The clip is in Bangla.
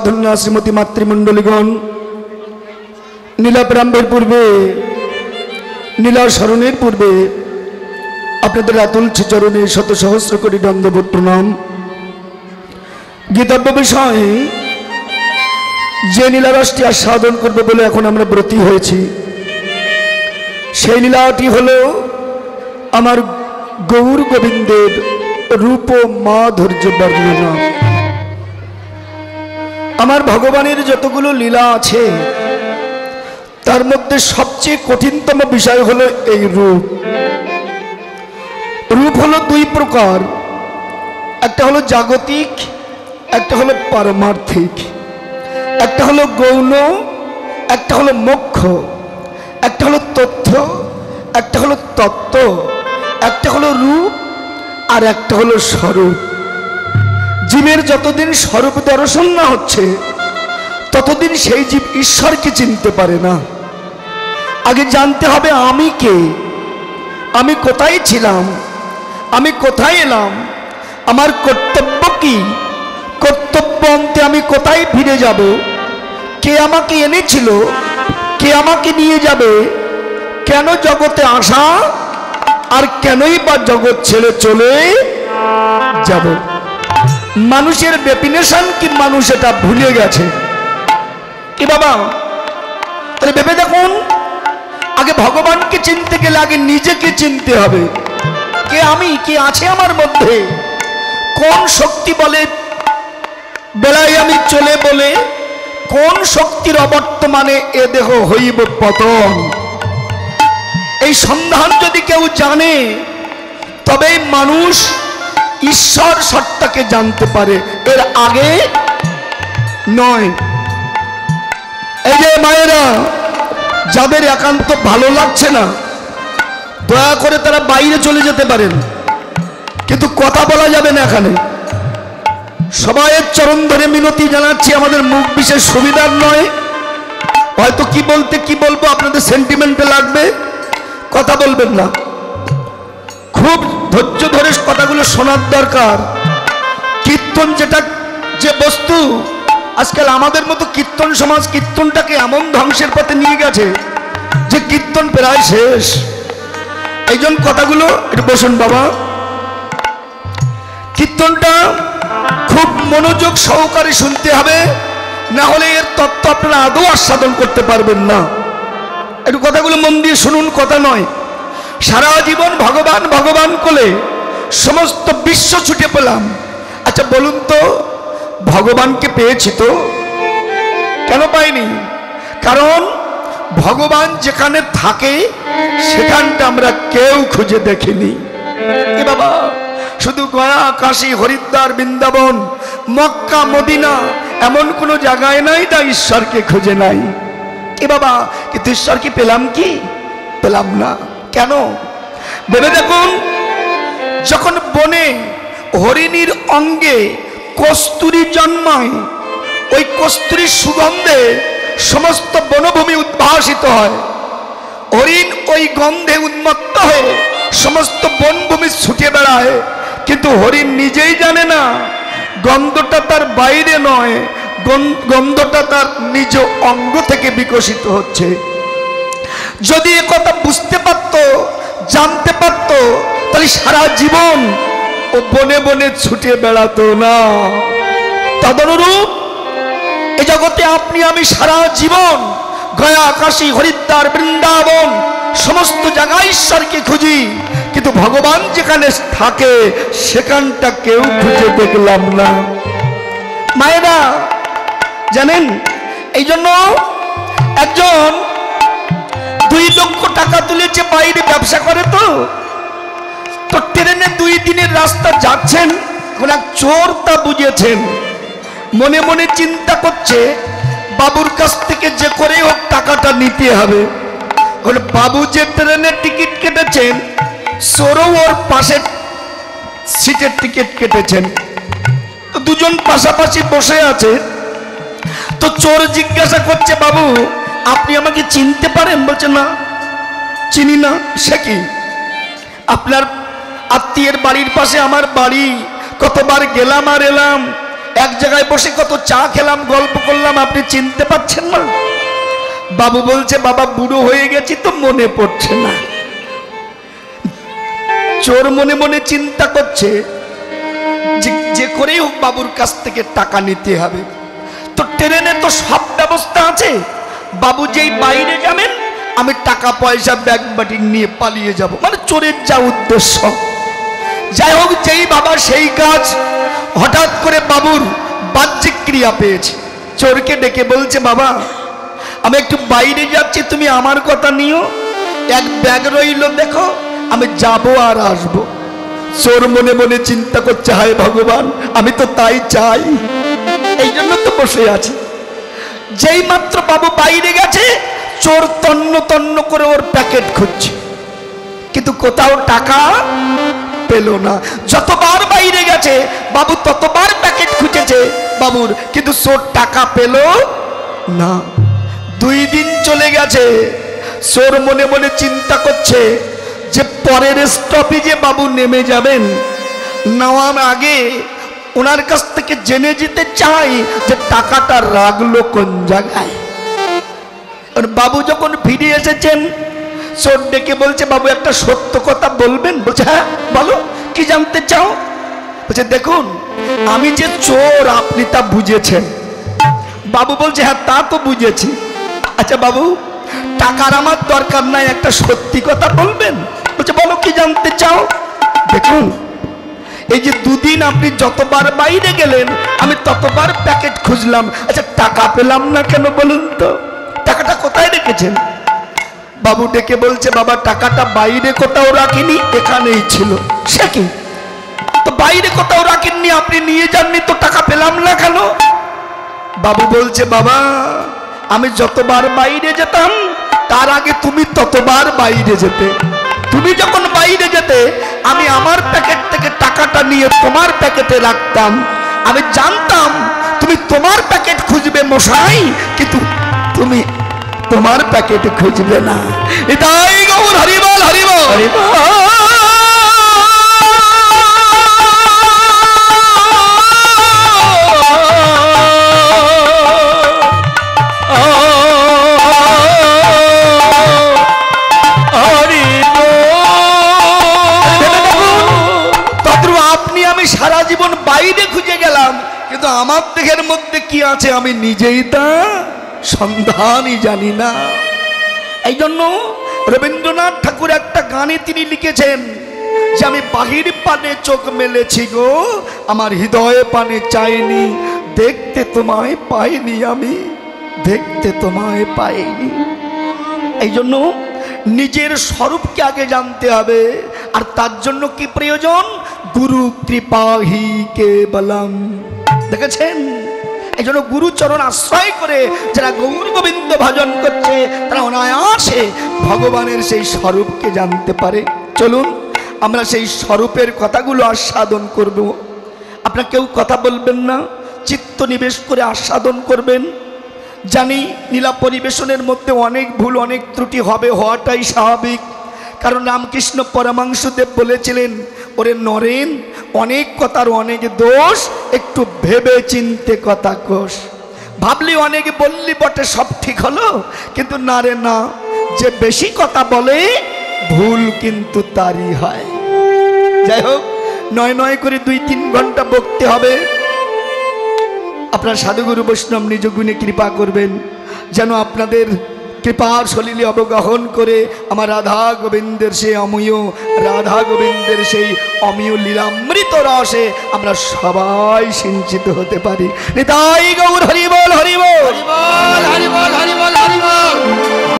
धन्य श्रीमती मातृमंडलीगण नीला प्रारंभेर पूर्वे नीला स्मरणेर पूर्वे आपनादेर अतुल चरणे शत सहस्र कोटी दंडवत प्रणाम। गीतव्य विषय जे नीलारसटी आस्वादन करबे बोले एखन आमरा ब्रती हयेछि सेई नीलाटी हलो आमार गौर गोविंदेर रूप माधुर्य बर्णना। आमार भगवानेर जतगुलो लीला आछे तार मध्य सबचेये कठिनतम विषय हलो एई रूप। रूप हलो दुई प्रकार, एकटा हलो जागतिक एकटा हलो पारमार्थिक, एकटा हलो गौण एकटा हलो मोक्ष, एकटा हलो तथ्य एकटा हलो तत्व, एकटा हलो रूप और एकटा हलो स्वरूप। जीवेर যতদিন स्वरूप दर्शन ना হচ্ছে ততদিন সেই জীব ঈশ্বরকে চিনতে পারে না। আগে জানতে হবে আমি কে, আমি কোথায় ছিলাম, আমি কোথায় এলাম, আমার কর্তব্য কি, কর্তব্য অন্তে আমি কোথায় ফিরে যাব, কে আমাকে এনেছিল, কে আমাকে নিয়ে যাবে, কেন জগতে আসা আর কেনই বা জগৎ ছেড়ে চলে যাব। মানুষের ডেফিনেশন কি মানুষ এটা ভুলে গেছে। কি বাবা তাহলে ভেবে দেখুন, আগে ভগবানকে চিনতে গেলে আগে নিজেকে চিনতে হবে। কে আমি, কি আছে আমার মধ্যে, কোন শক্তি বলে বেলায় আমি চলে বলে, কোন শক্তির অবর্তমানে এ দেহ হইব পতন। এই সন্ধান যদি কেউ জানে তবেই মানুষ ঈশ্বর সত্তাকে জানতে পারে, এর আগে নয়। এই যে মায়েরা যাদের একান্ত ভালো লাগছে না দয়া করে তারা বাইরে চলে যেতে পারেন, কিন্তু কথা বলা যাবে না এখানে। সবাইয়ের চরণ ধরে মিনতি জানাচ্ছি, আমাদের মুখ বিশেষ সুবিধার নয়, হয়তো কি বলতে কি বলবো আপনাদের সেন্টিমেন্টে লাগবে, কথা বলবেন না। খুব ধৈর্য ধরে কথাগুলো শোনার দরকার। কীর্তন যেটা যে বস্তু, আজকাল আমাদের মতো কীর্তন সমাজ কীর্তনটাকে এমন ধ্বংসের পথে নিয়ে গেছে যে কীর্তন প্রায় শেষ। এই জন্য কথাগুলো একটু বসুন বাবা। কীর্তনটা খুব মনোযোগ সহকারে শুনতে হবে, না হলে এর তত্ত্ব আপনারা আদৌ আস্বাদন করতে পারবেন না। একটু কথাগুলো মন দিয়ে শুনুন, কথা নয়। সারা জীবন ভগবান ভগবান করে সমস্ত বিশ্ব ছুটে পেলাম। আচ্ছা বলুন তো, ভগবানকে পেয়েছি তো? কেন পাইনি? কারণ ভগবান যেখানে থাকে সেখানটা আমরা কেউ খুঁজে দেখিনি। এ বাবা, শুধু গয়া, কাশী, হরিদ্বার, বৃন্দাবন, মক্কা, মদিনা এমন কোনো জায়গায় নাই তা ঈশ্বরকে খুঁজে নাই। এ বাবা, কিন্তু ঈশ্বরকে পেলাম কি? পেলাম না। কেন? ভেবে দেখুন, যখন বনে হরিণীর অঙ্গে কস্তুরী জন্মায়, ওই কস্তুরীর সুগন্ধে সমস্ত বনভূমি উদ্ভাসিত হয়। হরিণ ওই গন্ধে উন্মত্ত হয়ে সমস্ত বনভূমি ছুটে বেড়ায়, কিন্তু হরিণ নিজেই জানে না গন্ধটা তার বাইরে নয়, গন্ধটা তার নিজ অঙ্গ থেকে বিকশিত হচ্ছে। যদি এ কথা বুঝতে পারত, জানতে পারত, তাহলে সারা জীবন ও বনে বনে ছুটে বেড়াতো না। তদনুরূপ এই জগতে আপনি আমি সারা জীবন গয়া, কাশী, হরিদ্বার, বৃন্দাবন সমস্ত জায়গায় ঈশ্বরকে খুঁজি, কিন্তু ভগবান যেখানে থাকে সেখানটা কেউ খুঁজে দেখলাম না। মায়েরা জানেন, এই জন্য একজন 2 লক্ষ টাকা তুলেছে, বাইরে ব্যবসা করে, তো ট্রেনে 2 দিনের রাস্তা যাচ্ছেন, এখন এক চোর তা বুঝেছেন, মনে মনে চিন্তা করছে বাবুর কাছ থেকে যে করে হোক টাকাটা নিতে হবে। বাবু যে ট্রেনের টিকিট কেটেছেন, চোরও ওর পাশের সিটের টিকিট কেটেছেন, তো দুজন পাশাপাশি বসে আছে। তো চোর জিজ্ঞাসা করছে, বাবু আপনি আমাকে চিনতে পারেন? বলছে না, চিনি না। সে কি? আপনার আত্মীয়ের বাড়ির পাশে আমার বাড়ি, কতবার গেলাম আর এলাম, এক জায়গায় বসে কত চা খেলাম, গল্প করলাম, আপনি চিনতে পারছেন না? বাবু বলছে বাবা বুড়ো হয়ে গেছি তো মনে পড়ছে না। চোর মনে মনে চিন্তা করছে যে করেই হোক বাবুর কাছ থেকে টাকা নিতে হবে। তো ট্রেনে তো সব ব্যবস্থা আছে, বাবু যেই বাইরে যাবেন আমি টাকা পয়সা ব্যাগ বাটি নিয়ে পালিয়ে যাব, মানে চোরের যা উদ্দেশ্য। যাই হোক, যেই বাবা সেই কাজ। হঠাৎ করে বাবুর বাহ্যিক ক্রিয়া পেয়েছে, চোরকে ডেকে বলছে বাবা আমি একটু বাইরে যাচ্ছি, তুমি আমার কথা নিও, এক ব্যাগ রইল দেখো, আমি যাব আর আসব। চোর মনে মনে চিন্তা করছে হায় ভগবান, আমি তো তাই চাই, এই জন্য তো বসে আছি। যেই মাত্র বাবু বাইরে গেছে, চোর তন্ন তন্ন করে ওর প্যাকেট খুঁজছে, কিন্তু কোথাও টাকা পেল না। যতবার বাইরে গেছে বাবু ততবার প্যাকেট খুঁজেছে বাবুর, কিন্তু চোর টাকা পেল না। 2 দিন চলে গেছে, চোর মনে মনে চিন্তা করছে যে পরের স্টপেজে বাবু নেমে যাবেন, নেওয়ার আগে ওনার কাছ থেকে জেনে যেতে চাই যে টাকাটা রাখলো কোন জায়গায়। আর বাবু যখন ফিরে এসেছেন, চোর ডেকে বলছে বাবু একটা সত্য কথা বলবেন? বলছে হ্যাঁ বলো, কি জানতে চাও? বলছে দেখুন আমি যে চোর আপনি তা বুঝেছেন। বাবু বলছে হ্যাঁ তা তো বুঝেছি। আচ্ছা বাবু টাকার আমার দরকার নাই, একটা সত্যি কথা বলবেন? বলছে বলো কি জানতে চাও? দেখুন এই যে 2 দিন আপনি যতবার বাইরে গেলেন আমি ততবার প্যাকেট খুঁজলাম, আচ্ছা টাকা পেলাম না কেন বলুন তো, টাকাটা কোথায় রেখেছেন? বাবু ডেকে বলছে বাবা টাকাটা বাইরে কোথাও রাখিনি, এখানেই ছিল। সে কি, তো বাইরে কোথাও রাখেননি, আপনি নিয়ে যাননি, তো টাকা পেলাম না কেন? বাবু বলছে বাবা আমি যতবার বাইরে যেতাম তার আগে তুমি ততবার বাইরে যেতে, তুমি যখন বাইরে যেতে আমি আমার প্যাকেট থেকে টাকাটা নিয়ে তোমার প্যাকেটে রাখতাম, আমি জানতাম তুমি তোমার প্যাকেট খুঁজবে মশাই, কিন্তু তুমি তোমার প্যাকেট খুঁজবে না। এটাই গৌর হরিবল হরিবল হরিবল। সারা জীবন বাইরে খুঁজে গেলাম, কিন্তু আমার দেহের মধ্যে কি আছে আমি নিজেই তা সন্ধানই জানি না। এই জন্য রবীন্দ্রনাথ ঠাকুর একটা গানে তিনি লিখেছেন যে আমি বাহির পানে চোখ মেলেছি গো, আমার হৃদয়ে পানে চাইনি, দেখতে তোমায় পাইনি, আমি দেখতে তোমায় পাইনি। এই জন্য নিজের স্বরূপকে আগে জানতে হবে, আর তার জন্য কি প্রয়োজন? গুরু কৃপাহি কেবলম। দেখেছেন, এই জন্য গুরুচরণ আশ্রয় করে যারা গৌর গোবিন্দ ভজন করছে তারা অনায়াসে ভগবানের সেই স্বরূপকে জানতে পারে। চলুন আমরা সেই স্বরূপের কথাগুলো আস্বাদন করব। আপনারা কেউ কথা বলবেন না, চিত্ত নিবেশ করে আস্বাদন করবেন। জানি লীলা পরিবেশনের মধ্যে অনেক ভুল অনেক ত্রুটি হবে, হওয়াটাই স্বাভাবিক, কারণ রামকৃষ্ণ পরমহংসদেব বলেছিলেন ওরে নরেন অনেক কথার অনেক দোষ, একটু ভেবে চিনতে কথা কোষ। ভাবলি অনেক বললি বটে সব ঠিক হলো, কিন্তু না রে না, যে বেশি কথা বলে ভুল কিন্তু তারই হয়। যাই হোক, নয় নয় করে 2-3 ঘন্টা বকতে হবে। আপনার সাধুগুরু বৈষ্ণব নিজ গুণে কৃপা করবেন, যেন আপনাদের কৃপার সলিলে অবগাহন করে আমার রাধা গোবিন্দের সেই অমীয় রাধা গোবিন্দের সেই অমীয় লীলামৃত রসে আমরা সবাই সিঞ্চিত হতে পারি। নিতাই গৌর হরিবল হরিবল হরিবল হরিবল হরিবল।